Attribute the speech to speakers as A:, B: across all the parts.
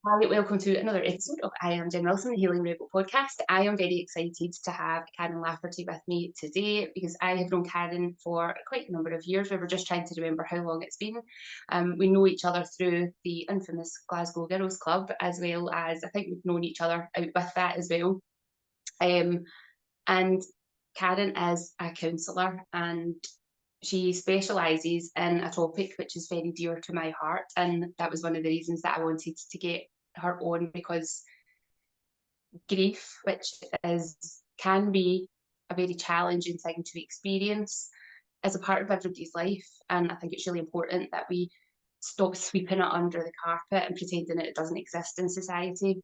A: Hi, welcome to another episode of I Am Jen Wilson, the Healing Rebel podcast. I am very excited to have Karen Lafferty with me today because I have known Karen for quite a number of years. We were just trying to remember how long it's been. We know each other through the infamous Glasgow Girls Club, as well as I think we've known each other out with that as well. And Karen is a counsellor and she specialises in a topic which is very dear to my heart. And that was one of the reasons that I wanted to get her on, because grief, which can be a very challenging thing to experience, is a part of everybody's life. And I think it's really important that we stop sweeping it under the carpet and pretending that it doesn't exist in society.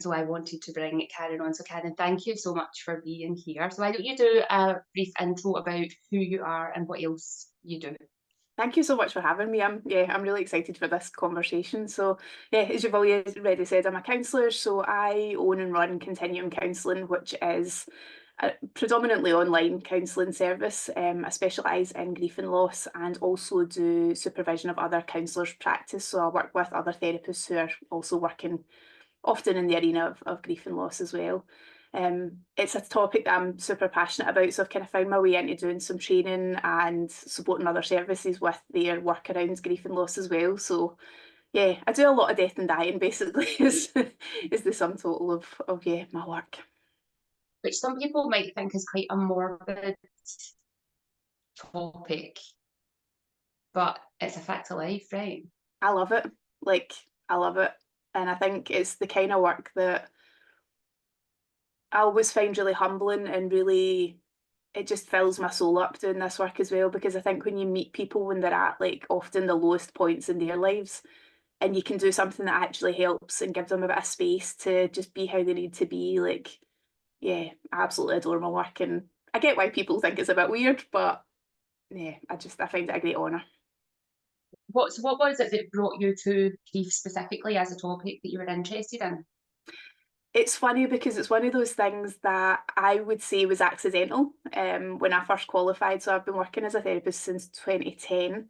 A: So I wanted to bring Karen on. So Karen, thank you so much for being here. So why don't you do a brief intro about who you are and what else you do?
B: Thank you so much for having me. I'm really excited for this conversation. So yeah, as you've already said, I'm a counsellor. So I own and run Continuum Counselling, which is a predominantly online counselling service. I specialise in grief and loss and also do supervision of other counsellors' practice. So I work with other therapists who are also working often in the arena of grief and loss as well. It's a topic that I'm super passionate about, so I've kind of found my way into doing some training and supporting other services with their work around grief and loss as well. So yeah, I do a lot of death and dying basically is the sum total of my work.
A: Which some people might think is quite a morbid topic, but it's a fact of life, right?
B: I love it. Like I love it. And I think it's the kind of work that I always find really humbling and really it just fills my soul up doing this work as well, because I think when you meet people when they're at like often the lowest points in their lives and you can do something that actually helps and gives them a bit of space to just be how they need to be, like yeah, I absolutely adore my work and I get why people think it's a bit weird, but yeah, I find it a great honour.
A: What was it that brought you to grief specifically as a topic that you were interested in?
B: It's funny because it's one of those things that I would say was accidental when I first qualified. So I've been working as a therapist since 2010. And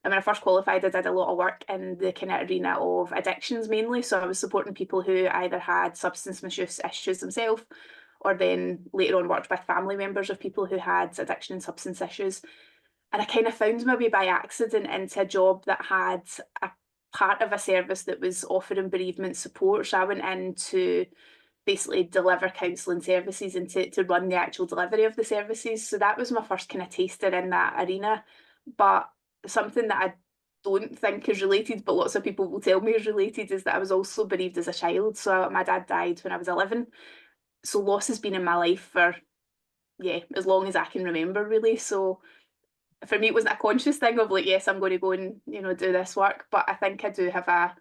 B: when I first qualified, I did a lot of work in the kind of arena of addictions mainly. So I was supporting people who either had substance misuse issues themselves, or then later on worked with family members of people who had addiction and substance issues. And I kind of found my way by accident into a job that had a part of a service that was offering bereavement support. So I went in to basically deliver counselling services and to run the actual delivery of the services. So that was my first kind of taster in that arena. But something that I don't think is related, but lots of people will tell me is related, is that I was also bereaved as a child. So my dad died when I was 11. So loss has been in my life for, yeah, as long as I can remember, really. So for me, it wasn't a conscious thing of like, yes, I'm going to go and, do this work. But I think I do have a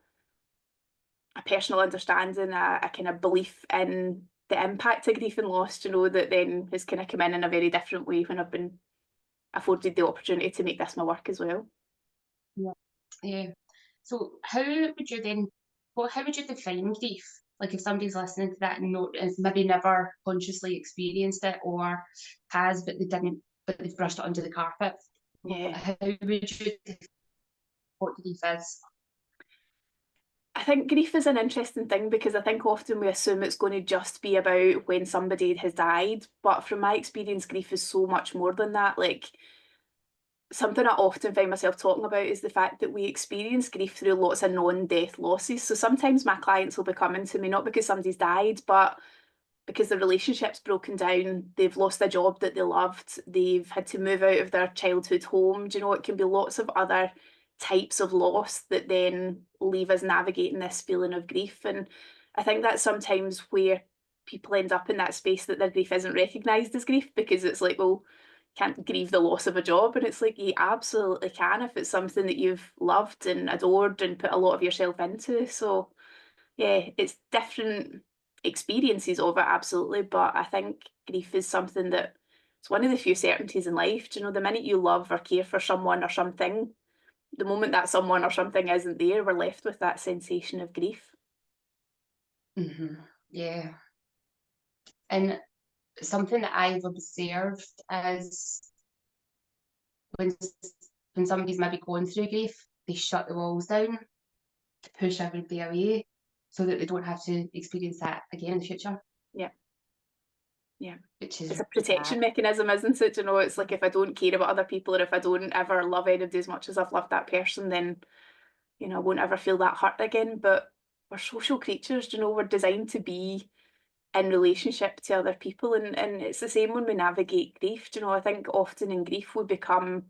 B: personal understanding, a kind of belief in the impact of grief and loss, that then has kind of come in a very different way when I've been afforded the opportunity to make this my work as well.
A: Yeah. Yeah. So how would you define grief? Like if somebody's listening to that and has maybe never consciously experienced it, or has, but but they've brushed it under the carpet.
B: Yeah.
A: How would you define what grief is?
B: I think grief is an interesting thing because I think often we assume it's going to just be about when somebody has died. But from my experience, grief is so much more than that. Like something I often find myself talking about is the fact that we experience grief through lots of non-death losses. So sometimes my clients will be coming to me not because somebody's died, but because the relationship's broken down, they've lost a job that they loved, they've had to move out of their childhood home. Do you know, it can be lots of other types of loss that then leave us navigating this feeling of grief. And I think that's sometimes where people end up in that space that their grief isn't recognised as grief because it's like, well, can't grieve the loss of a job. And it's like, you absolutely can if it's something that you've loved and adored and put a lot of yourself into. So yeah, it's different experiences of it, absolutely. But I think grief is something that it's one of the few certainties in life. Do you know, the minute you love or care for someone or something, the moment that someone or something isn't there, we're left with that sensation of grief.
A: Yeah. And something that I've observed is when when somebody's maybe going through grief, they shut the walls down to push everybody away. so that they don't have to experience that again in the future.
B: Yeah. Yeah.
A: Which is
B: It's a
A: really
B: protection
A: bad.
B: mechanism, isn't it? You know, it's like if I don't care about other people, or if I don't ever love anybody as much as I've loved that person, then, you know, I won't ever feel that hurt again. But we're social creatures, you know, we're designed to be in relationship to other people, and it's the same when we navigate grief. You know, I think often in grief we become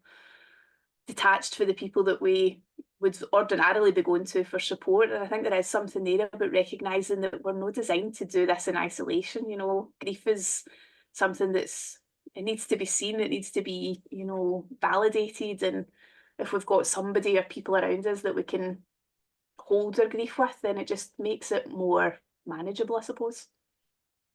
B: detached for the people that we would ordinarily be going to for support. And I think there is something there about recognising that we're not designed to do this in isolation. You know, grief is something it needs to be seen, it needs to be, you know, validated. And if we've got somebody or people around us that we can hold our grief with, then it just makes it more manageable, I suppose.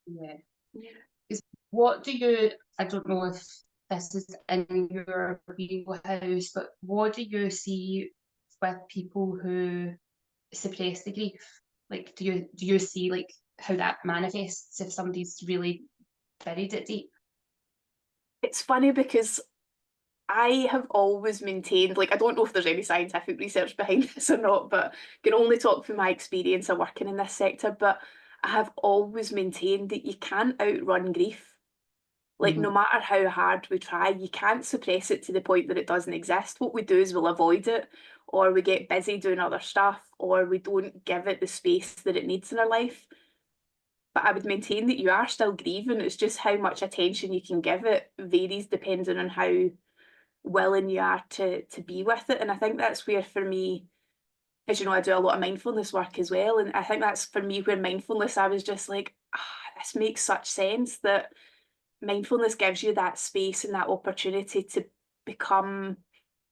A: Yeah.
B: Yeah.
A: What do you, I don't know if this is in your wheelhouse, but what do you see with people who suppress the grief? Like, do you see like how that manifests if somebody's really buried it deep?
B: It's funny because I have always maintained, like, I don't know if there's any scientific research behind this or not, but I can only talk from my experience of working in this sector. But I have always maintained that you can't outrun grief. Like, no
A: Mhm.
B: matter how hard we try, you can't suppress it to the point that it doesn't exist. What we do is we'll avoid it, or we get busy doing other stuff, or we don't give it the space that it needs in our life. But I would maintain that you are still grieving. It's just how much attention you can give it varies depending on how willing you are to be with it. And I think that's where, for me, as you know, I do a lot of mindfulness work as well, and I think that's for me where mindfulness, I was just like, this makes such sense, that mindfulness gives you that space and that opportunity to become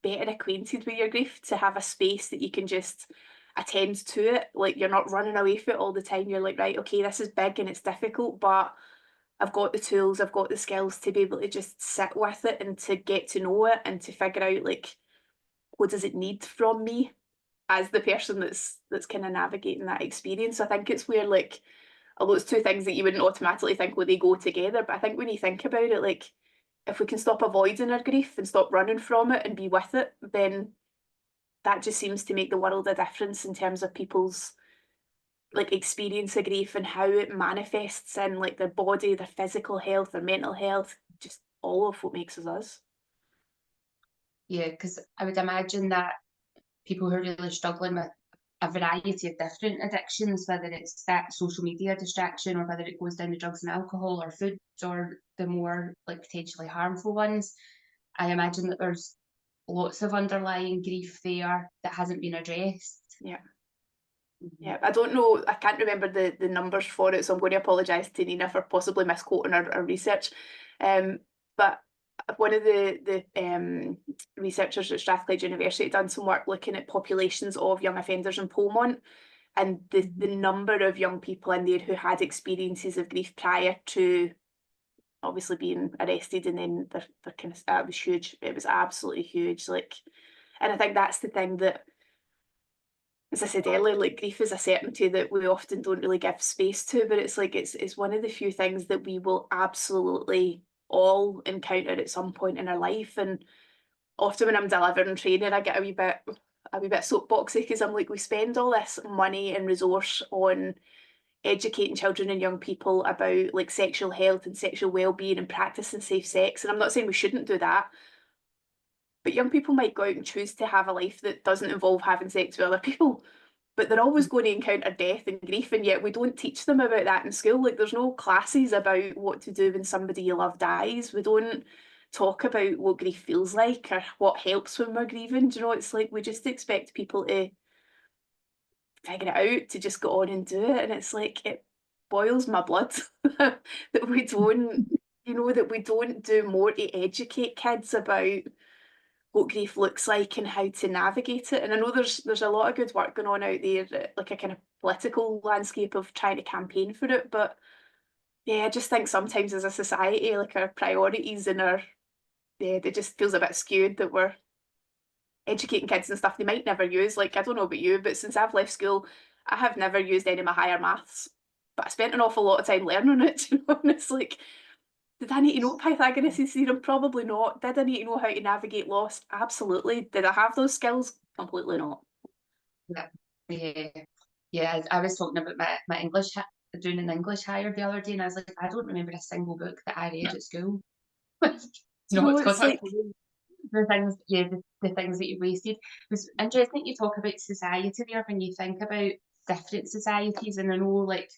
B: better acquainted with your grief, to have a space that you can just attend to it. Like, you're not running away from it all the time. You're like, right, okay, this is big and it's difficult, but I've got the tools, I've got the skills to be able to just sit with it and to get to know it and to figure out, like, what does it need from me as the person that's kind of navigating that experience. I think it's where, like, although it's two things that you wouldn't automatically think, well, they go together, but I think when you think about it, like, if we can stop avoiding our grief and stop running from it and be with it, then that just seems to make the world a difference in terms of people's, like, experience of grief and how it manifests in, like, their body, their physical health, their mental health, just all of what makes us us.
A: Yeah, because I would imagine that people who are really struggling with a variety of different addictions, whether it's that social media distraction or whether it goes down to drugs and alcohol or food or the more like potentially harmful ones, I imagine that there's lots of underlying grief there that hasn't been addressed.
B: Yeah.
A: Mhm.
B: Yeah, I don't know, I can't remember the numbers for it, so I'm going to apologise to Nina for possibly misquoting our research. But one of the researchers at Strathclyde University done some work looking at populations of young offenders in Polmont, and the
A: Mhm.
B: number of young people in there who had experiences of grief prior to obviously being arrested, and then they're kind of, it was huge. It was absolutely huge. Like, and I think that's the thing that, as I said earlier, like, grief is a certainty that we often don't really give space to, but it's like it's one of the few things that we will absolutely all encounter at some point in our life. And often when I'm delivering training, I get a wee bit soapboxy, because I'm like, we spend all this money and resource on educating children and young people about, like, sexual health and sexual well-being and practicing safe sex. And I'm not saying we shouldn't do that, but young people might go out and choose to have a life that doesn't involve having sex with other people. But they're always going to encounter death and grief, and yet we don't teach them about that in school. Like, there's no classes about what to do when somebody you love dies. We don't talk about what grief feels like or what helps when we're grieving. Do you know, it's like we just expect people to figure it out, to just go on and do it. And it's like, it boils my blood that we don't, you know, that we don't do more to educate kids about what grief looks like and how to navigate it. And I know there's a lot of good work going on out there, like a kind of political landscape of trying to campaign for it. But yeah, I just think sometimes as a society, like, our priorities and our, yeah, it just feels a bit skewed, that we're educating kids and stuff they might never use. Like, I don't know about you, but since I've left school, I have never used any of my higher maths. But I spent an awful lot of time learning it, you know, and it's like, did I need to know Pythagoras' theorem? Probably not. Did I need to know how to navigate loss? Absolutely. Did I have those skills? Completely not.
A: Yeah. Yeah. Yeah, I was talking about my English doing an English higher the other day, and I was like, I don't remember a single book that I read at school.
B: Do you know,
A: It's
B: it's
A: because
B: like,
A: the things, yeah, the things that you wasted. It was interesting you talk about society there when you think about different societies, and I know like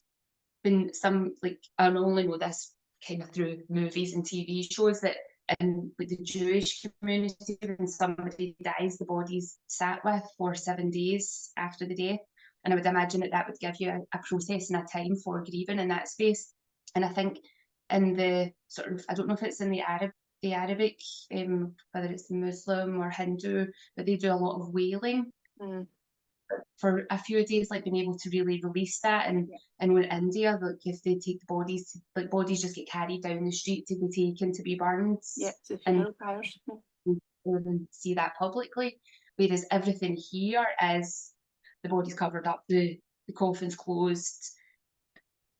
A: when some like I only know this kind of through movies and TV shows that in with the Jewish community, when somebody dies, the body's sat with for 7 days after the death. And I would imagine that that would give you a process and a time for grieving in that space. And I think in the sort of, I don't know if it's in the Arabic, whether it's Muslim or Hindu, but they do a lot of wailing
B: mm,
A: for a few days, like being able to really release that.
B: yeah,
A: And with India, like if they take the bodies, like bodies just get carried down the street to be taken to be burned,
B: yeah, it's the
A: and
B: funeral pyres. Yeah.
A: even see that publicly. Whereas everything here is the body's covered up, the coffin's closed.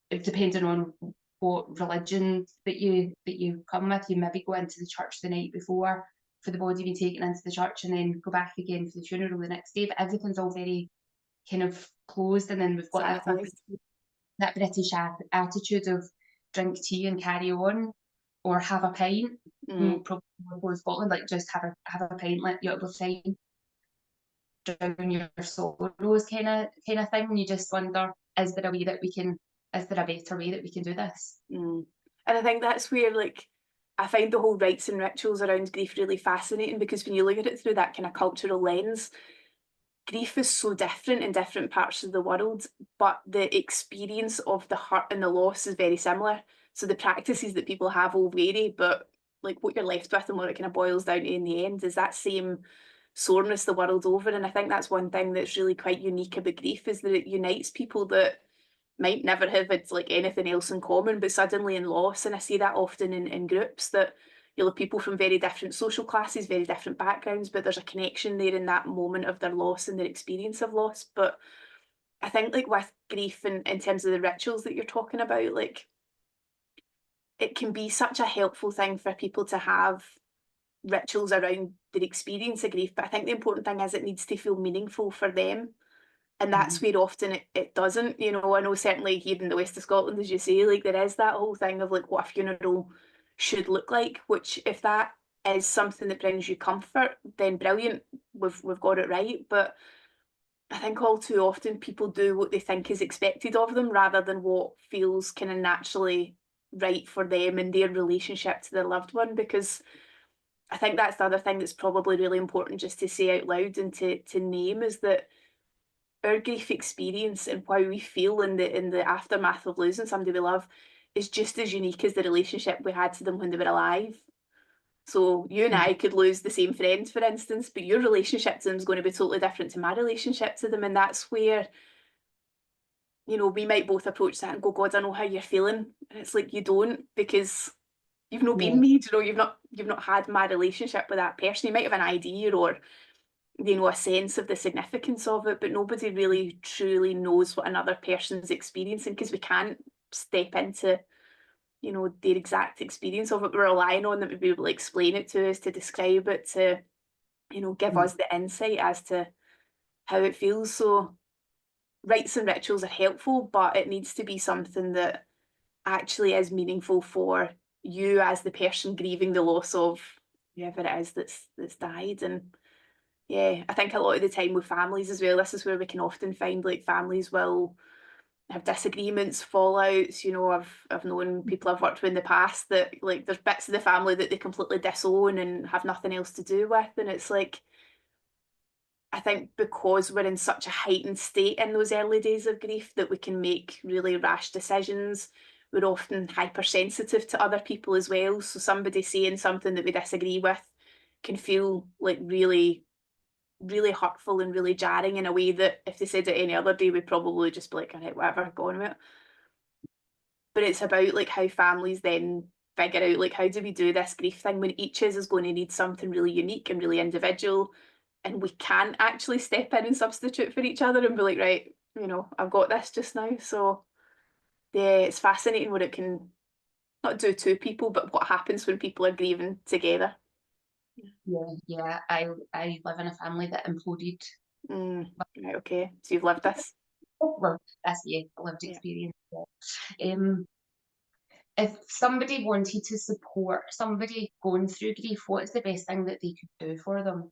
A: It depending on what religion that you come with, you maybe go into the church the night before for the body being taken into the church, and then go back again for the funeral the next day. But everything's all very kind of closed, and then we've got that whole
B: Sanitised.
A: that British attitude of drink tea and carry on, or have a pint.
B: Mm.
A: Probably more Scotland, like just have a pint, let you be fine, drown your sorrows, kind of thing. And you just wonder, is there a way that we can? Is there a better way that we can do this?
B: Mm. And I think that's where, like, I find the whole rites and rituals around grief really fascinating, because when you look at it through that kind of cultural lens, grief is so different in different parts of the world, but the experience of the hurt and the loss is very similar. So the practices that people have will vary, but like what you're left with and what it kind of boils down to in the end is that same soreness the world over. And I think that's one thing that's really quite unique about grief, is that it unites people that might never have had like anything else in common, but suddenly in loss. And I see that often in groups, that you'll have people from very different social classes, very different backgrounds, but there's a connection there in that moment of their loss and their experience of loss. But I think like with grief and in terms of the rituals that you're talking about, like it can be such a helpful thing for people to have rituals around their experience of grief. But I think the important thing is it needs to feel meaningful for them. And that's
A: Mhm.
B: where often it doesn't. You know, I know certainly here in the west of Scotland, as you say, like there is that whole thing of like what a funeral should look like, which if that is something that brings you comfort, then brilliant, we've got it right. But I think all too often people do what they think is expected of them rather than what feels kind of naturally right for them and their relationship to their loved one. Because I think that's the other thing that's probably really important just to say out loud and to name, is that our grief experience and how we feel in the aftermath of losing somebody we love is just as unique as the relationship we had to them when they were alive. So you and
A: Mhm.
B: I could lose the same friend, for instance, but your relationship to them is going to be totally different to my relationship to them. And that's where, you know, we might both approach that and go, God, I know how you're feeling. And it's like you don't, because you've not been
A: Yeah.
B: me, you know, you've not had my relationship with that person. You might have an idea or, you know, a sense of the significance of it, but nobody really truly knows what another person's experiencing, because we can't step into, you know, their exact experience of it. We're relying on them to be able to explain it to us, to describe it, to, you know, give
A: Mhm.
B: us the insight as to how it feels. So rites and rituals are helpful, but it needs to be something that actually is meaningful for you as the person grieving the loss of whoever it is that's died. And yeah, I think a lot of the time with families as well, this is where we can often find like families will have disagreements, fallouts. You know, I've known people I've worked with in the past that like there's bits of the family that they completely disown and have nothing else to do with. And it's like, I think because we're in such a heightened state in those early days of grief that we can make really rash decisions. We're often hypersensitive to other people as well. So somebody saying something that we disagree with can feel like really hurtful and really jarring in a way that if they said it any other day, we'd probably just be like, all right, whatever, go on with it. But it's about like how families then figure out like how do we do this grief thing when each is going to need something really unique and really individual, and we can't actually step in and substitute for each other and be like, right, you know, I've got this just now. So yeah, it's fascinating what it can not do to people, but what happens when people are grieving together.
A: Yeah, yeah. I live in a family that imploded.
B: Mm, right, okay. So you've lived this.
A: Well, that's, yeah, a lived
B: Yeah.
A: experience. Yeah. If somebody wanted to support somebody going through grief, what is the best thing that they could do for them?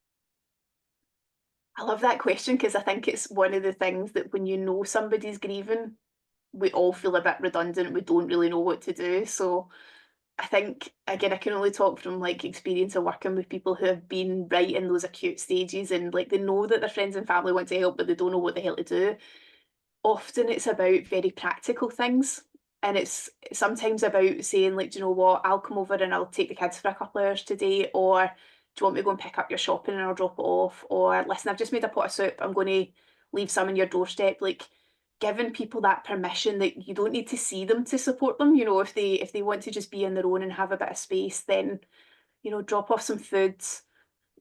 B: I love that question because I think it's one of the things that when you know somebody's grieving, we all feel a bit redundant. We don't really know what to do. So I think, again, I can only talk from like experience of working with people who have been right in those acute stages and like they know that their friends and family want to help, but they don't know what the hell to do. Often it's about very practical things. And it's sometimes about saying, like, do you know what, I'll come over and I'll take the kids for a couple of hours today, or do you want me to go and pick up your shopping and I'll drop it off? Or listen, I've just made a pot of soup, I'm going to leave some on your doorstep. Like giving people that permission that you don't need to see them to support them. You know, if they want to just be on their own and have a bit of space, then, you know, drop off some food,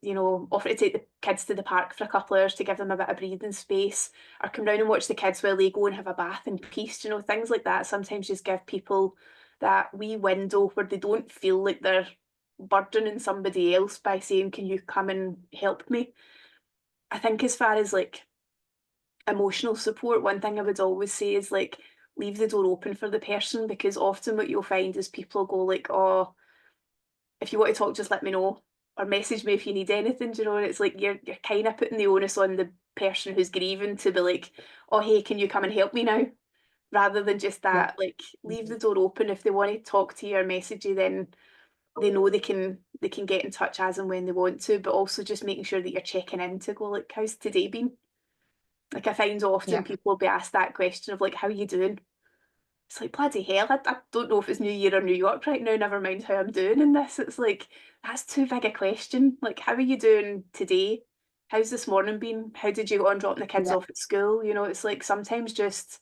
B: you know, offer to take the kids to the park for a couple of hours to give them a bit of breathing space, or come down and watch the kids while they go and have a bath in peace, you know, things like that. Sometimes just give people that wee window where they don't feel like they're burdening somebody else by saying, can you come and help me? I think as far as like emotional support, one thing I would always say is like leave the door open for the person, because often what you'll find is people go like, oh, if you want to talk, just let me know, or message me if you need anything, do you know? And it's like you're kind of putting the onus on the person who's grieving to be like, oh hey, can you come and help me now? Rather than just
A: Yeah.
B: that, like leave the door open. If they want to talk to you or message you, then they know they can get in touch as and when they want to, but also just making sure that you're checking in to go like, how's today been? Like I find often
A: Yeah.
B: people will be asked that question of like, how are you doing? It's like, bloody hell, I don't know if it's New Year or New York right now, never mind how I'm doing in this. It's like, that's too big a question. Like, how are you doing today? How's this morning been? How did you go on dropping the kids
A: Yeah.
B: off at school? You know, it's like sometimes just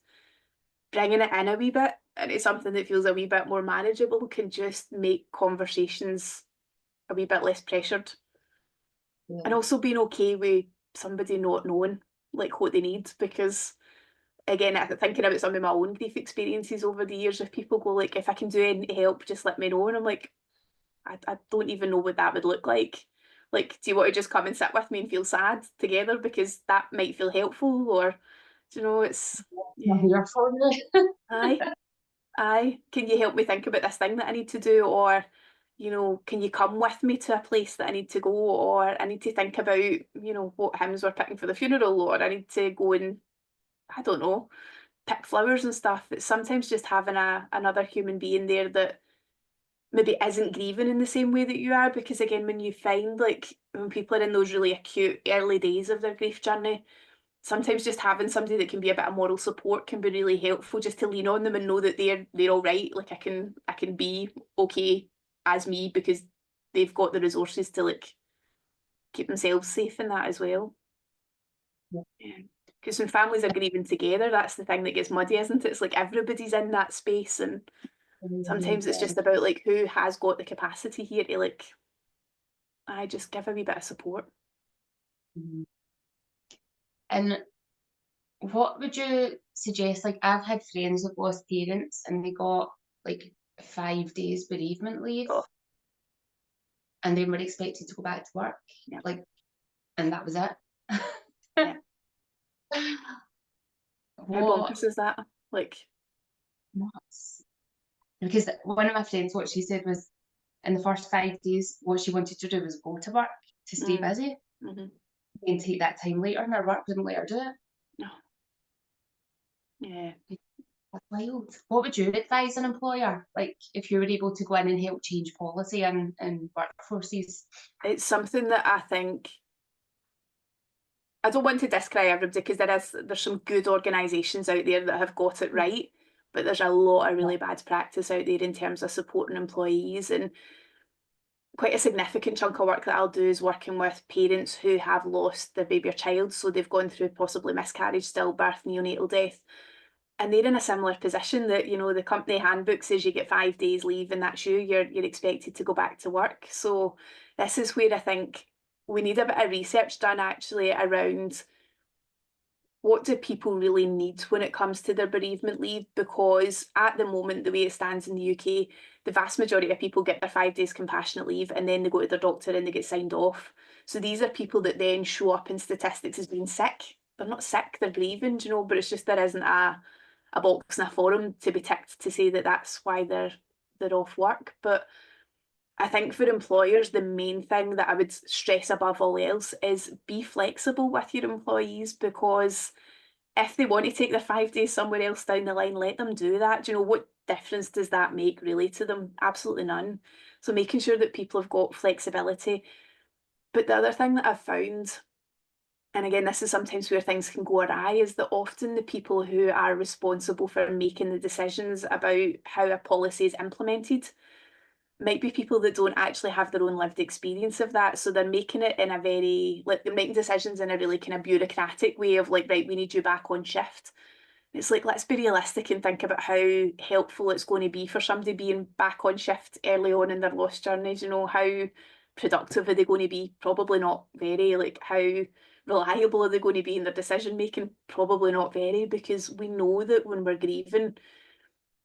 B: bringing it in a wee bit and it's something that feels a wee bit more manageable can just make conversations a wee bit less pressured. And
A: Yeah.
B: also being okay with somebody not knowing like what they need, because again, thinking about some of my own grief experiences over the years, if people go like, if I can do any help, just let me know. And I'm like, I don't even know what that would look like. Like, do you want to just come and sit with me and feel sad together? Because that might feel helpful. Or, do you know, it's,
A: I'm
B: yeah,
A: here for you.
B: aye, aye. Can you help me think about this thing that I need to do? Or, you know, can you come with me to a place that I need to go? Or I need to think about, you know, what hymns we're picking for the funeral. Or I need to go and, I don't know, pick flowers and stuff. It's sometimes just having another human being there that maybe isn't grieving in the same way that you are. Because again, when you find like when people are in those really acute early days of their grief journey, sometimes just having somebody that can be a bit of moral support can be really helpful, just to lean on them and know that they're all right. Like I can be okay as me, because they've got the resources to like keep themselves safe in that as well.
A: Yeah.
B: Because when families are grieving together, that's the thing that gets muddy, isn't it? It's like everybody's in that space, and sometimes it's
A: Yeah.
B: just about like who has got the capacity here to like, I just give a wee bit of support.
A: Mhm. And what would you suggest? Like, I've had friends who've lost parents and they got like 5 days bereavement leave
B: Oh,
A: and then were expected to go back to work.
B: yeah,
A: Like, and that was it.
B: yeah. How
A: What
B: bonkers is that? Like,
A: nuts? Because one of my friends, what she said was in the first 5 days, what she wanted to do was go to work to stay
B: mm,
A: busy
B: hmm,
A: and take that time later, and her work wouldn't let her do it.
B: no, yeah.
A: That's wild. What would you advise an employer? Like, if you were able to go in and help change policy and workforces?
B: It's something that I think I don't want to discredit everybody, because there's some good organisations out there that have got it right, but there's a lot of
A: Yeah.
B: really bad practice out there in terms of supporting employees. And quite a significant chunk of work that I'll do is working with parents who have lost their baby or child. So they've gone through possibly miscarriage, stillbirth, neonatal death. And they're in a similar position that, you know, the company handbook says you get 5 days leave and that's you're expected to go back to work. So this is where I think we need a bit of research done actually around what do people really need when it comes to their bereavement leave? Because at the moment, the way it stands in the UK, the vast majority of people get their 5 days compassionate leave and then they go to their doctor and they get signed off. So these are people that then show up in statistics as being sick. not sick, they're grieving, you know, but it's just there isn't a box in a forum to be ticked to say that that's why they're off work. But I think for employers, the main thing that I would stress above all else is be flexible with your employees, because if they want to take their 5 days somewhere else down the line, let them do that. Do you know what difference does that make really to them? Absolutely none. So making sure that people have got flexibility. But the other thing that I've found, and again, this is sometimes where things can go awry, is that often the people who are responsible for making the decisions about how a policy is implemented might be people that don't actually have their own lived experience of that. So they're making it in a very, like, they're making decisions in a really kind of bureaucratic way of like, right, we need you back on shift. It's like, let's be realistic and think about how helpful it's going to be for somebody being back on shift early on in their lost journeys. You know, how productive are they going to be? Probably not very. Like, how reliable are they going to be in their decision making? Probably not very, because we know that when we're grieving,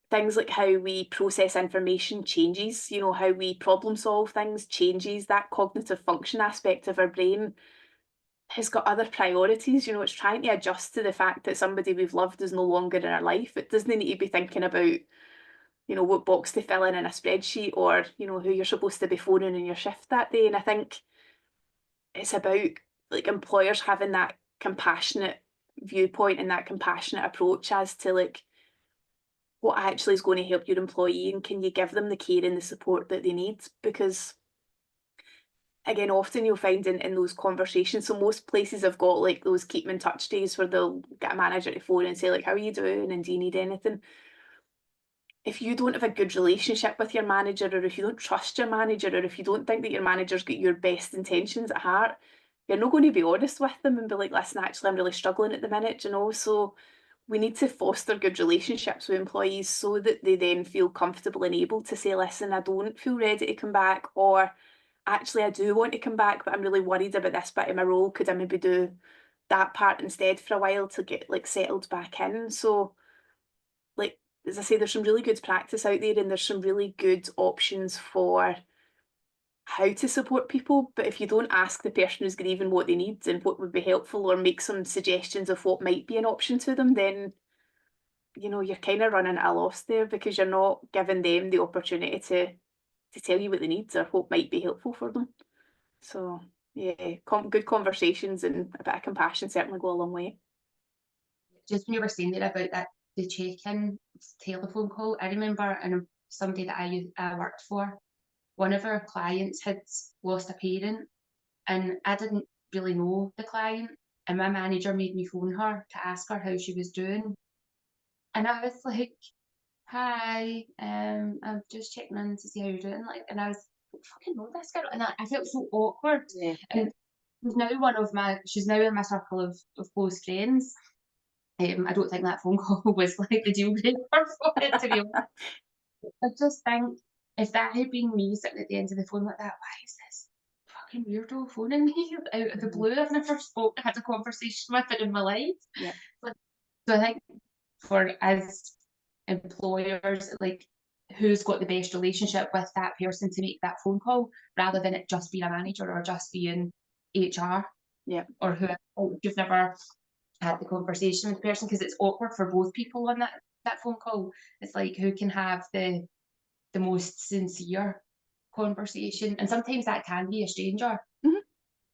B: things like how we process information changes, you know, how we problem solve things changes. That cognitive function aspect of our brain has got other priorities. You know, it's trying to adjust to the fact that somebody we've loved is no longer in our life. It doesn't need to be thinking about, you know, what box to fill in a spreadsheet, or, you know, who you're supposed to be phoning in your shift that day. And I think it's about, like, employers having that compassionate viewpoint and that compassionate approach as to, like, what actually is going to help your employee, and can you give them the care and the support that they need? Because again, often you'll find in those conversations, so most places have got like those keep 'em in touch days where they'll get a manager to phone and say like, how are you doing and do you need anything? If you don't have a good relationship with your manager, or if you don't trust your manager, or if you don't think that your manager's got your best intentions at heart, you're not going to be honest with them and be like, listen, actually, I'm really struggling at the minute, you know. So we need to foster good relationships with employees so that they then feel comfortable and able to say, listen, I don't feel ready to come back, or actually, I do want to come back, but I'm really worried about this bit of my role. Could I maybe do that part instead for a while to get like settled back in? So, like, as I say, there's some really good practice out there, and there's some really good options for how to support people. But if you don't ask the person who's grieving what they need and what would be helpful, or make some suggestions of what might be an option to them, then, you know, you're kind of running at a loss there, because you're not giving them the opportunity to tell you what they need or what might be helpful for them. So yeah, good conversations and a bit of compassion certainly go a long way.
A: Just when you were saying there about that, the check-in telephone call, I remember somebody that I worked for, one of our clients had lost a parent, and I didn't really know the client, and my manager made me phone her to ask her how she was doing, and I was like, "Hi, I'm just checking in to see how you're doing," like, and I was, "I don't fucking know this girl," and I felt so awkward,
B: Yeah.
A: and she's now in my circle of close friends. I don't think that phone call was like the deal breaker for it, to be honest. I just think if that had been me sitting at the end of the phone like that, why is this fucking weirdo phoning me out of the
B: Mhm.
A: blue? I've never had a conversation with her in my life.
B: Yeah,
A: Like, so I think for as employers, like, who's got the best relationship with that person to make that phone call, rather than it just being a manager or just being HR
B: yeah,
A: or whoever. You've never had the conversation with the person, because it's awkward for both people on that phone call. It's like, who can have the most sincere conversation, and sometimes that can be a stranger.
B: mhm,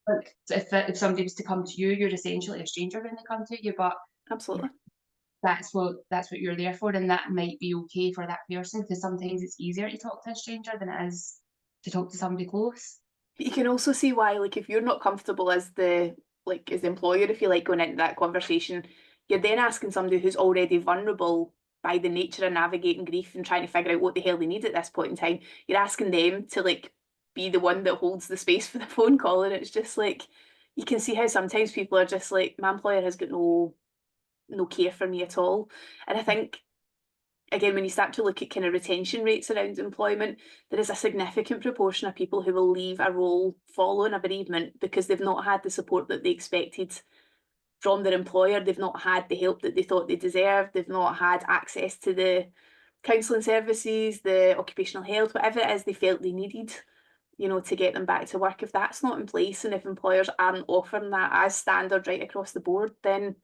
A: Like, if somebody was to come to you, you're essentially a stranger when they come to you, but you know,
B: absolutely.
A: that's what you're there for, and that might be okay for that person, because sometimes it's easier to talk to a stranger than it is to talk to somebody close.
B: But you can also see why, like, if you're not comfortable as the employer, if you like, going into that conversation, you're then asking somebody who's already vulnerable by the nature of navigating grief and trying to figure out what the hell they need at this point in time. You're asking them to like be the one that holds the space for the phone call, and it's just like you can see how sometimes people are just like, my employer has got no care for me at all. And I think, again, when you start to look at kind of retention rates around employment, there is a significant proportion of people who will leave a role following a bereavement because they've not had the support that they expected from their employer. They've not had the help that they thought they deserved. They've not had access to the counselling services, the occupational health, whatever it is they felt they needed. to get them back to work. If that's not in place and if employers aren't offering that as standard right across the board, then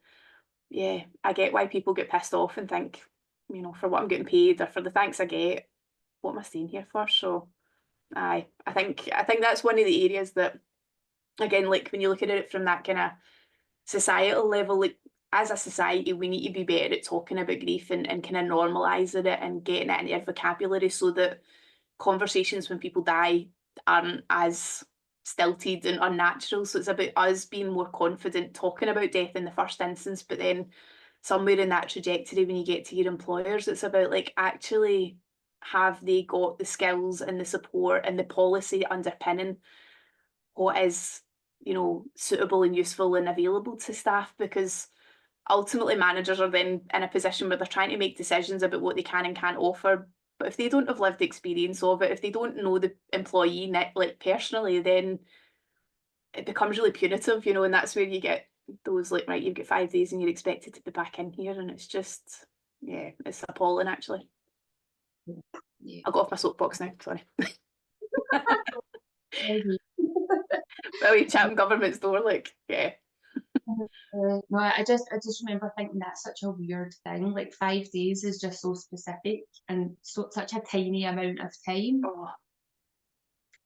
B: yeah, I get why people get pissed off and think, for what I'm getting paid or for the thanks I get, what am I staying here for? So I think that's one of the areas that, again, like when you look at it from that kind of societal level, like as a society, we need to be better at talking about grief and kind of normalising it and getting it into our vocabulary so that conversations when people die aren't as stilted and unnatural. So it's about us being more confident talking about death in the first instance, but then somewhere in that trajectory when you get to your employers, it's about like actually have they got the skills and the support and the policy underpinning what is, suitable and useful and available to staff, because ultimately managers are then in a position where they're trying to make decisions about what they can and can't offer. But if they don't have lived experience of it, if they don't know the employee like personally, then it becomes really punitive, and that's where you get those like, right, you've got 5 days and you're expected to be back in here, and it's just, yeah, it's appalling actually.
A: Yeah.
B: I'll go off my soapbox now, sorry.
A: Maybe.
B: Well, you chatting government's door, like, yeah.
A: No, I just remember thinking that's such a weird thing. Like 5 days is just so specific and such a tiny amount of time.
B: Oh.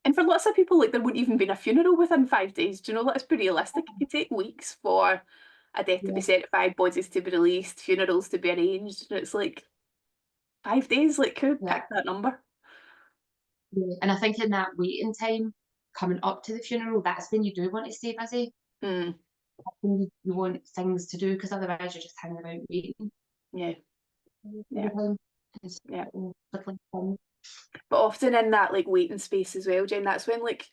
B: And for lots of people, like there wouldn't even been a funeral within 5 days. Do you know that's pretty realistic? It could take weeks for a death to be certified, bodies to be released, funerals to be arranged. And it's like 5 days, like who picked that number?
A: Yeah. And I think in that waiting time coming up to the funeral, that's when you do want to stay busy.
B: Mm.
A: When you want things to do, because otherwise you're just hanging around waiting.
B: Yeah.
A: Yeah.
B: Yeah.
A: But
B: often in that like waiting space as well, Jen, that's when like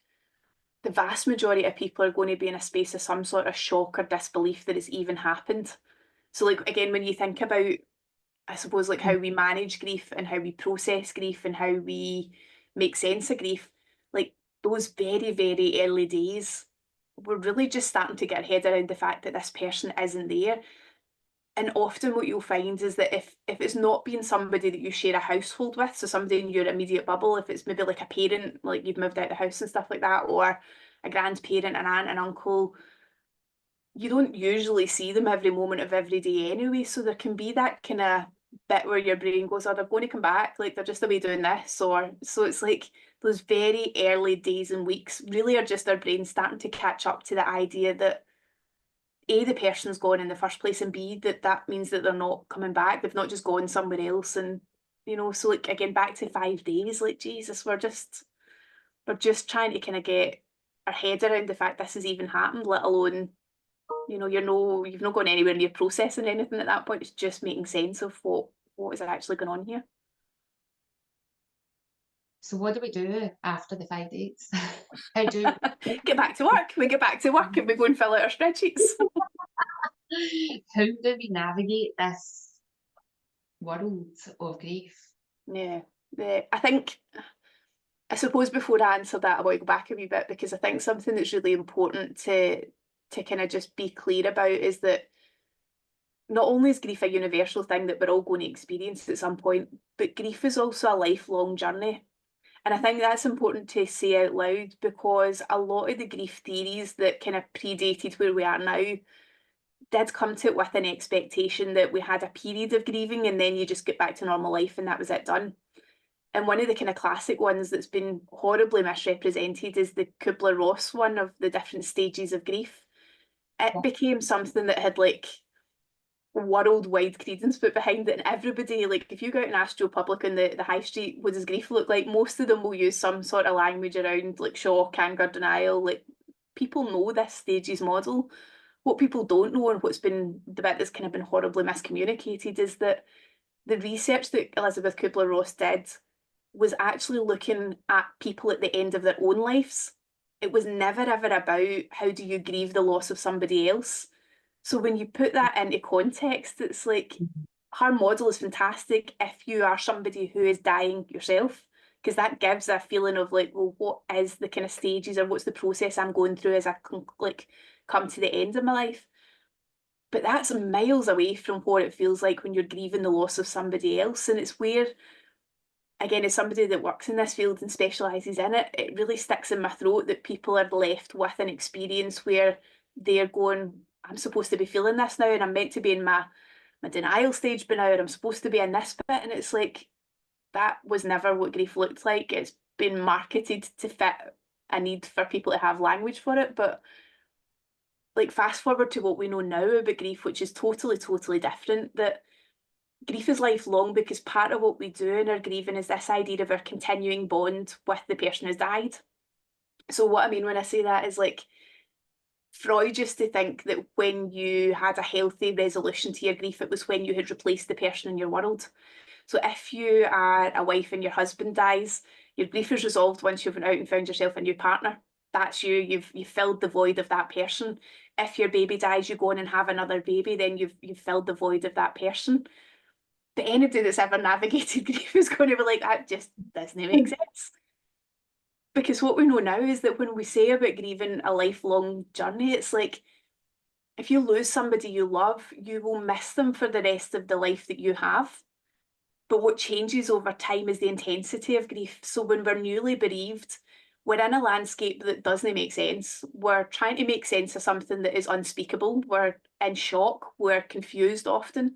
B: the vast majority of people are going to be in a space of some sort of shock or disbelief that it's even happened. So like again, when you think about, I suppose, like how we manage grief and how we process grief and how we make sense of grief, like those very, very early days, we're really just starting to get our head around the fact that this person isn't there. And often what you'll find is that if it's not being somebody that you share a household with, so somebody in your immediate bubble, if it's maybe like a parent, like you've moved out of the house and stuff like that, or a grandparent, an aunt, an uncle, you don't usually see them every moment of every day anyway. So there can be that kind of bit where your brain goes, oh, they're going to come back, like they're just away doing this. Or so it's like those very early days and weeks really are just our brain starting to catch up to the idea that A, the person's gone in the first place, and B, that means that they're not coming back. They've not just gone somewhere else. And, so like again, back to 5 days, like Jesus, we're just trying to kind of get our head around the fact this has even happened, let alone, you've not gone anywhere near processing anything at that point. It's just making sense of what is actually going on here.
A: so what do we do after the 5 days? How do
B: get back to work? We get back to work and we go and fill out our spreadsheets.
A: how do we navigate this world of grief?
B: Yeah, I suppose before I answer that, I want to go back a wee bit, because I think something that's really important to kind of just be clear about is that not only is grief a universal thing that we're all going to experience at some point, but grief is also a lifelong journey. And I think that's important to say out loud, because a lot of the grief theories that kind of predated where we are now did come to it with an expectation that we had a period of grieving and then you just get back to normal life and that was it, done. And one of the kind of classic ones that's been horribly misrepresented is the Kubler-Ross one of the different stages of grief. It became something that had like worldwide credence put behind it, and everybody, like if you go out and ask Joe Public in the high street what does grief look like, most of them will use some sort of language around like shock, anger, denial. Like people know this stages model. What people don't know, and what's been the bit that's kind of been horribly miscommunicated, is that the research that Elizabeth Kubler-Ross did was actually looking at people at the end of their own lives. It was never ever about how do you grieve the loss of somebody else. So when you put that into context, it's like her model is fantastic if you are somebody who is dying yourself, because that gives a feeling of like, well, what is the kind of stages or what's the process I'm going through as I like come to the end of my life. But that's miles away from what it feels like when you're grieving the loss of somebody else. And it's where again, as somebody that works in this field and specialises in it, it really sticks in my throat that people are left with an experience where they're going, I'm supposed to be feeling this now, and I'm meant to be in my denial stage, but now I'm supposed to be in this bit. And it's like, that was never what grief looked like. It's been marketed to fit a need for people to have language for it. But like, fast forward to what we know now about grief, which is totally, totally different, that grief is lifelong, because part of what we do in our grieving is this idea of our continuing bond with the person who's died. So what I mean when I say that is, like, Freud used to think that when you had a healthy resolution to your grief, it was when you had replaced the person in your world. So if you are a wife and your husband dies, your grief is resolved once you've went out and found yourself a new partner. That's you. You've filled the void of that person. If your baby dies, you go on and have another baby, then you've filled the void of that person. But anybody that's ever navigated grief is going to be like, that just doesn't make sense. Because what we know now is that when we say about grieving a lifelong journey, it's like, if you lose somebody you love, you will miss them for the rest of the life that you have. But what changes over time is the intensity of grief. So when we're newly bereaved, we're in a landscape that doesn't make sense. We're trying to make sense of something that is unspeakable. We're in shock. We're confused often.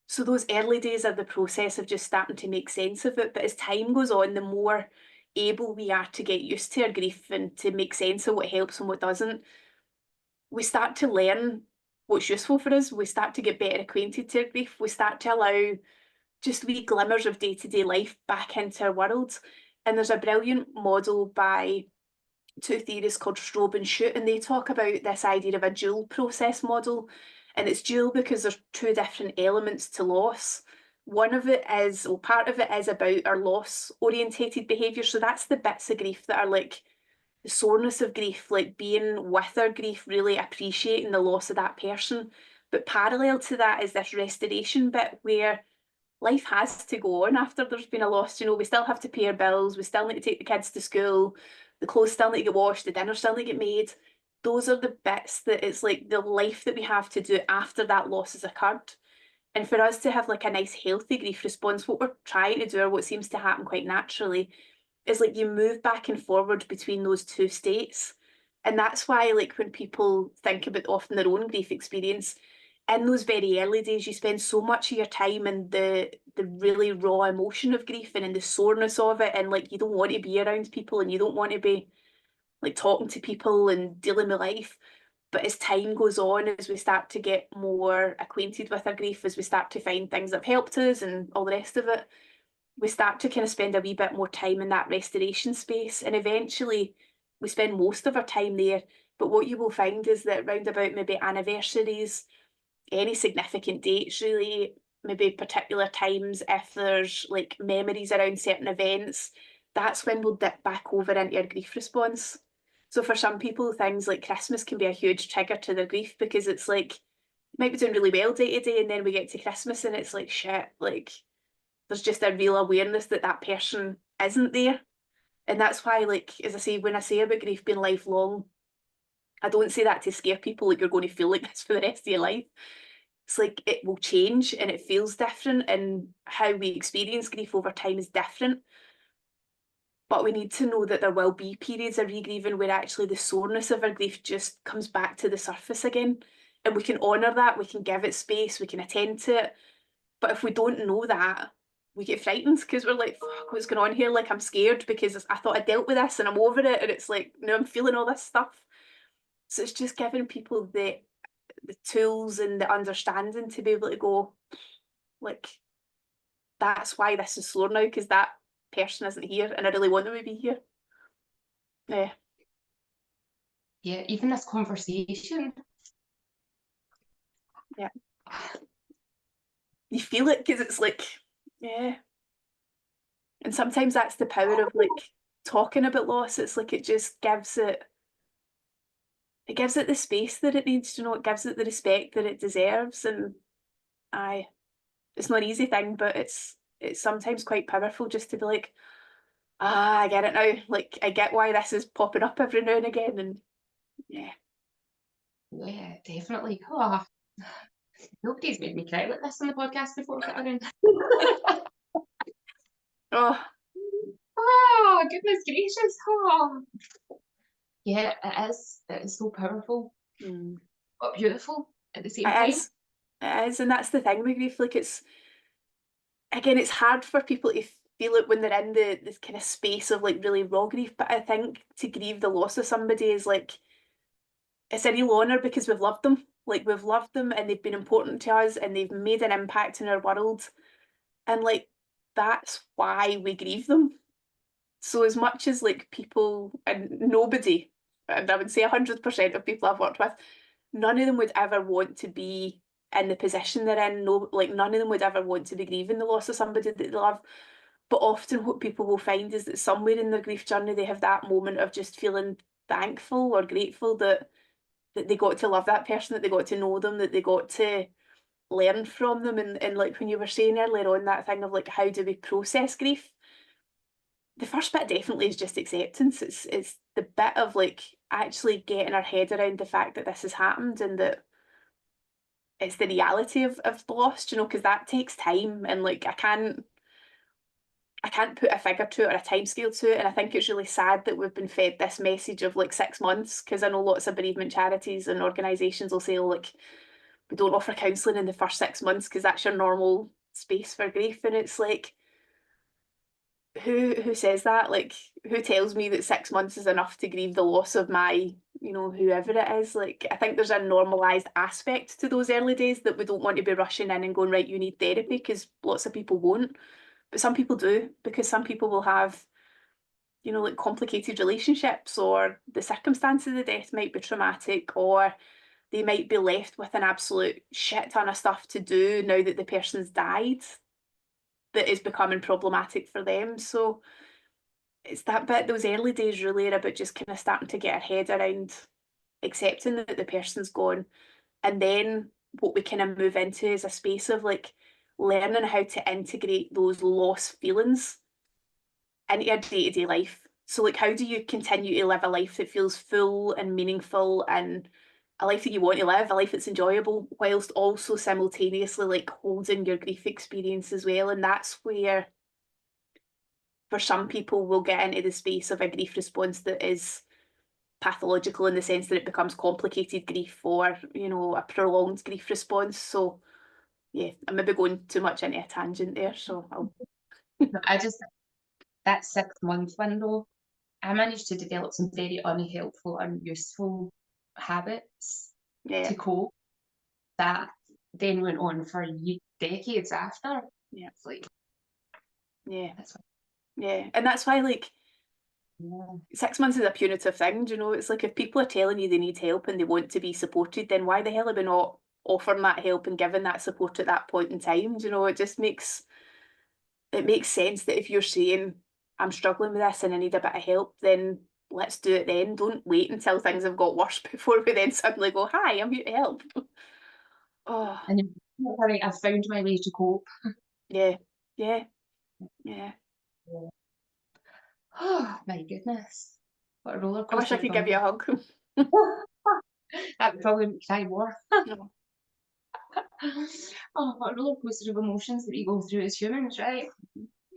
B: So those early days are the process of just starting to make sense of it. But as time goes on, the more able we are to get used to our grief and to make sense of what helps and what doesn't, we start to learn what's useful for us. We start to get better acquainted to our grief. We start to allow just wee glimmers of day-to-day life back into our world. And there's a brilliant model by two theorists called Strobe and Shute, and they talk about this idea of a dual process model. And it's dual because there's two different elements to loss. One of it is, well, part of it is about our loss orientated behaviour. So that's the bits of grief that are like the soreness of grief, like being with our grief, really appreciating the loss of that person. But parallel to that is this restoration bit where life has to go on after there's been a loss. You know, we still have to pay our bills, we still need to take the kids to school, the clothes still need to get washed, the dinner still need to get made. Those are the bits that it's like the life that we have to do after that loss has occurred. And for us to have like a nice healthy grief response, what we're trying to do, or what seems to happen quite naturally, is like you move back and forward between those two states. And that's why, like, when people think about often their own grief experience, in those very early days, you spend so much of your time in the really raw emotion of grief and in the soreness of it, and like you don't want to be around people and you don't want to be like talking to people and dealing with life. But as time goes on, as we start to get more acquainted with our grief, as we start to find things that have helped us and all the rest of it, we start to kind of spend a wee bit more time in that restoration space. And eventually we spend most of our time there. But what you will find is that round about maybe anniversaries, any significant dates really, maybe particular times, if there's like memories around certain events, that's when we'll dip back over into our grief response. So for some people, things like Christmas can be a huge trigger to their grief, because it's like, might be doing really well day to day, and then we get to Christmas and it's like, shit, like there's just a real awareness that that person isn't there. And that's why, like, as I say, when I say about grief being lifelong, I don't say that to scare people, like you're going to feel like this for the rest of your life. It's like it will change and it feels different, and how we experience grief over time is different. But we need to know that there will be periods of regrieving where actually the soreness of our grief just comes back to the surface again. And we can honour that, we can give it space, we can attend to it. But if we don't know that, we get frightened because we're like, fuck, what's going on here? Like, I'm scared because I thought I dealt with this and I'm over it. And it's like, no, I'm feeling all this stuff. So it's just giving people the tools and the understanding to be able to go, like, that's why this is slower now, because that person isn't here and I really want them to be here. Yeah.
A: Yeah, even this conversation.
B: Yeah. You feel it because it's like, yeah. And sometimes that's the power of like talking about loss. It's like it just gives it the space that it needs, it gives it the respect that it deserves. And it's not an easy thing, but it's sometimes quite powerful just to be like, I get it now. Like, I get why this is popping up every now and again. And yeah.
A: Yeah, definitely. Oh, nobody's made me cry like this on the podcast before, Karen.
B: Oh,
A: Oh, goodness gracious. Oh. Yeah, it is. It is so powerful,
B: Mm.
A: but beautiful at the same
B: It
A: time.
B: is. It is, and that's the thing with grief. Like it's again, it's hard for people to feel it when they're in the this kind of space of like really raw grief. But I think to grieve the loss of somebody is like it's a real honour because we've loved them. Like we've loved them and they've been important to us and they've made an impact in our world. And like that's why we grieve them. So as much as like people and nobody, and I would say 100% of people I've worked with, none of them would ever want to be in the position they're in. No, like none of them would ever want to be grieving the loss of somebody that they love. But often what people will find is that somewhere in their grief journey they have that moment of just feeling thankful or grateful that they got to love that person, that they got to know them, that they got to learn from them. And like when you were saying earlier on that thing of like how do we process grief? The first bit definitely is just acceptance. It's the bit of like actually getting our head around the fact that this has happened and that it's the reality of loss, you know, because that takes time and like I can't put a figure to it or a time scale to it. And I think it's really sad that we've been fed this message of like 6 months, because I know lots of bereavement charities and organisations will say, oh, like, we don't offer counselling in the first 6 months because that's your normal space for grief. And it's like, who says that? Like, who tells me that 6 months is enough to grieve the loss of my, you know, whoever it is? Like, I think there's a normalised aspect to those early days that we don't want to be rushing in and going, right, you need therapy, because lots of people won't. But some people do, because some people will have, you know, like complicated relationships, or the circumstances of the death might be traumatic, or they might be left with an absolute shit ton of stuff to do now that the person's died that is becoming problematic for them. So it's that bit, those early days really are about just kind of starting to get our head around accepting that the person's gone. And then what we kind of move into is a space of like learning how to integrate those lost feelings into your day-to-day life. So like how do you continue to live a life that feels full and meaningful and a life that you want to live, a life that's enjoyable, whilst also simultaneously like holding your grief experience as well. And that's where for some people we'll get into the space of a grief response that is pathological in the sense that it becomes complicated grief or, you know, a prolonged grief response. So yeah, I'm maybe going too much into a tangent there. So I'll
A: I just, that 6 month window, I managed to develop some very unhelpful, unuseful habits
B: yeah,
A: to cope that then went on for decades after.
B: yeah,
A: It's like,
B: yeah,
A: that's what,
B: yeah. And that's why like
A: yeah.
B: 6 months is a punitive thing, you know. It's like if people are telling you they need help and they want to be supported, then why the hell are we not offering that help and giving that support at that point in time? You know, it just makes sense that if you're saying I'm struggling with this and I need a bit of help, then let's do it then. Don't wait until things have got worse before we then suddenly go, hi, I'm here to help. Oh,
A: And then, right, I've found my way to cope.
B: yeah, yeah, yeah.
A: Yeah. Oh my goodness. What a roller
B: I wish I
A: coaster of
B: could give you a hug.
A: that would probably make me cry more.
B: No,
A: Oh, what a roller coaster of emotions that we go through as humans, right?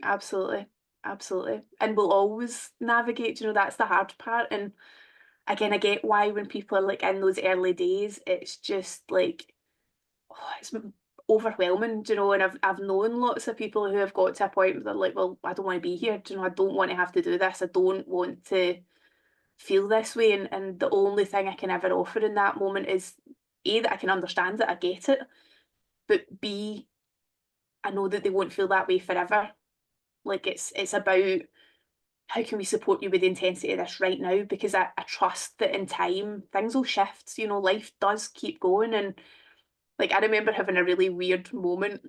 B: absolutely, absolutely. And we'll always navigate, you know, that's the hard part. And again, I get why when people are like in those early days, it's just like, oh, it's overwhelming, you know. And I've known lots of people who have got to a point where they're like, well, I don't want to be here, you know, I don't want to have to do this, I don't want to feel this way. And the only thing I can ever offer in that moment is A, that I can understand it, I get it, but B, I know that they won't feel that way forever. Like it's about how can we support you with the intensity of this right now? Because I trust that in time things will shift. You know, life does keep going. And like I remember having a really weird moment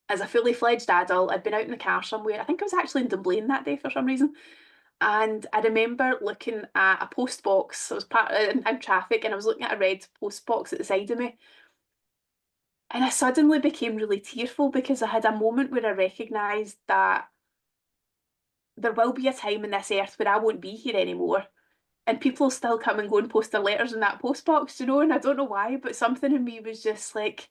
B: as a fully fledged adult. I'd been out in the car somewhere. I think I was actually in Dunblane that day for some reason. And I remember looking at a post box. I was in traffic and I was looking at a red post box at the side of me. And I suddenly became really tearful because I had a moment where I recognised that there will be a time in this earth where I won't be here anymore. And people still come and go and post their letters in that post box, you know, and I don't know why, but something in me was just like,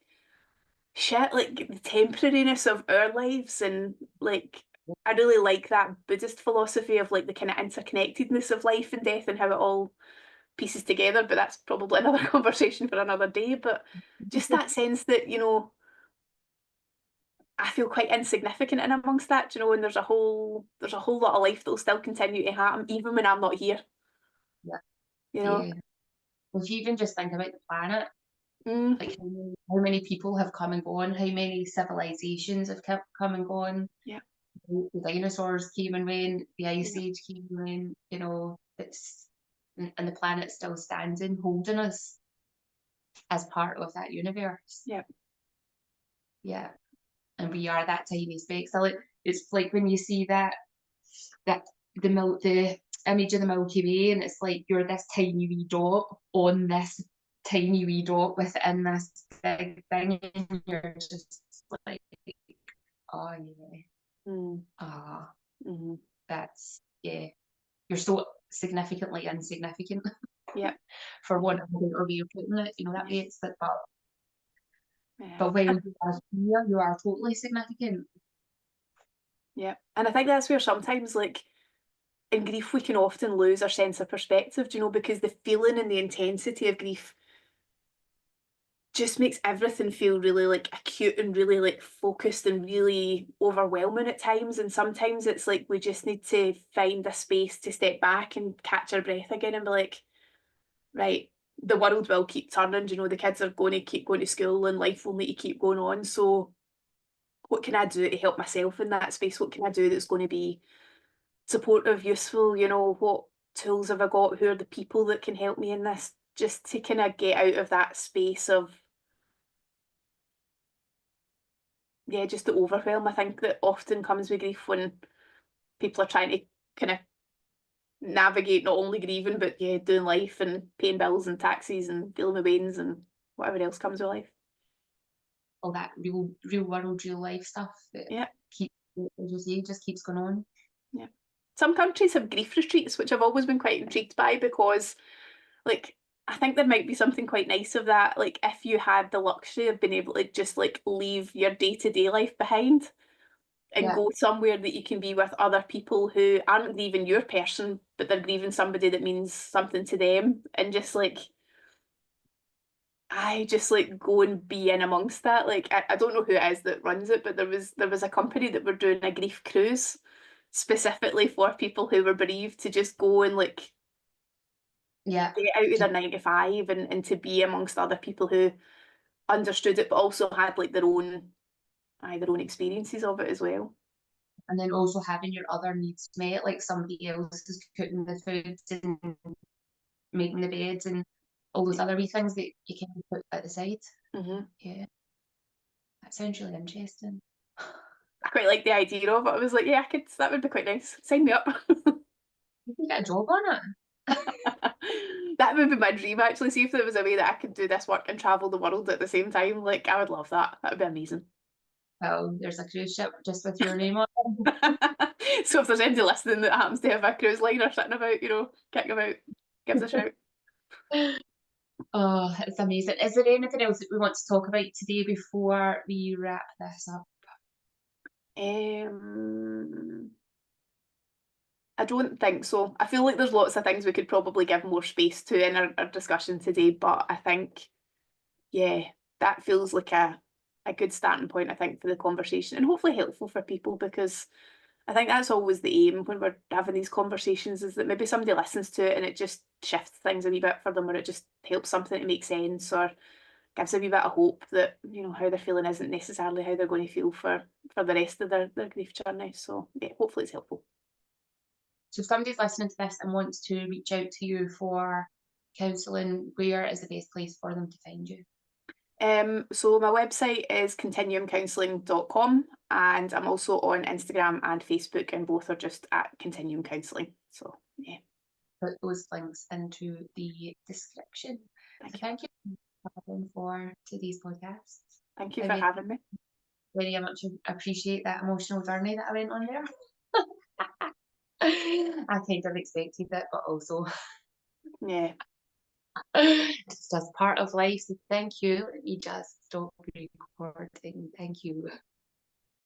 B: shit, like the temporariness of our lives and like I really like that Buddhist philosophy of like the kind of interconnectedness of life and death and how it all pieces together, but that's probably another conversation for another day. But just that sense that, I feel quite insignificant in amongst that, and there's a whole lot of life that will still continue to happen even when I'm not here,
A: Yeah,
B: you know.
A: yeah. Well, if you even just think about the planet,
B: Mm,
A: like how many people have come and gone, how many civilizations have come and gone.
B: yeah,
A: The dinosaurs came and went, the ice
B: yeah,
A: age came and went, it's and the planet's still standing, holding us as part of that universe.
B: yeah,
A: Yeah. And we are that tiny speck. So it's like when you see that the image of the Milky Way, and it's like you're this tiny wee dot on this tiny wee dot within this big thing, and you're just like, oh yeah,
B: mm,
A: ah,
B: mm,
A: that's yeah. You're so significantly insignificant
B: yeah,
A: for
B: yeah,
A: want of a better way of putting it. That
B: yeah,
A: way it's like,
B: yeah.
A: but when you are here, you are totally significant.
B: Yeah. And I think that's where sometimes, like, in grief, we can often lose our sense of perspective, because the feeling and the intensity of grief just makes everything feel really like acute and really like focused and really overwhelming at times. And sometimes it's like we just need to find a space to step back and catch our breath again and be like, right, the world will keep turning, the kids are going to keep going to school and life will need to keep going on. So what can I do to help myself in that space? What can I do that's going to be supportive, useful, what tools have I got? Who are the people that can help me in this? Just to kind of get out of that space of, yeah, just the overwhelm, I think, that often comes with grief when people are trying to kind of navigate not only grieving, but yeah, doing life and paying bills and taxis and dealing with weddings and whatever else comes with life.
A: All that real world, real life stuff that
B: Yeah,
A: keeps, as you say, just keeps going on.
B: yeah. Some countries have grief retreats, which I've always been quite intrigued by because, like, I think there might be something quite nice of that. Like, if you had the luxury of being able to just like leave your day to day life behind and
A: Yeah.
B: go somewhere that you can be with other people who aren't grieving your person, but they're grieving somebody that means something to them, and just like I just like go and be in amongst that. Like I don't know who it is that runs it, but there was a company that were doing a grief cruise specifically for people who were bereaved to just go and like
A: Yeah.
B: get out of their 9 to 5 and to be amongst other people who understood it but also had like their own experiences of it as well.
A: And then also having your other needs met, like somebody else is cooking the foods and making the beds and all those
B: Yeah.
A: other wee things that you can put at the side.
B: Hmm.
A: Yeah, that sounds really interesting.
B: I quite like the idea of it. I was like, yeah, that would be quite nice. Sign me up.
A: You can get a job on it.
B: That would be my dream actually. See if there was a way that I could do this work and travel the world at the same time. Like I would love that. That would be amazing.
A: Well, there's a cruise ship just with your name on it.
B: So if there's anybody listening that happens to have a cruise liner sitting about, kicking about, give us a shout.
A: Oh, it's amazing. Is there anything else that we want to talk about today before we wrap this up?
B: Um, I don't think so. I feel like there's lots of things we could probably give more space to in our discussion today, but I think, yeah, that feels like a good starting point, I think, for the conversation and hopefully helpful for people because I think that's always the aim when we're having these conversations is that maybe somebody listens to it and it just shifts things a wee bit for them or it just helps something to make sense or gives a wee bit of hope that, how they're feeling isn't necessarily how they're going to feel for the rest of their grief journey. So yeah, hopefully it's helpful.
A: So if somebody's listening to this and wants to reach out to you for counselling, where is the best place for them to find you?
B: So my website is continuumcounselling.com and I'm also on Instagram and Facebook and both are just at Continuum Counselling. So yeah,
A: Put those links into the description. So
B: thank you.
A: thank you for today's podcast.
B: Thank you
A: I
B: for
A: very,
B: having me.
A: very much appreciate that emotional journey that I went on there. I kind of expected it, but also
B: Yeah.
A: it's just part of life. So thank you. Let me just stop recording. Thank you.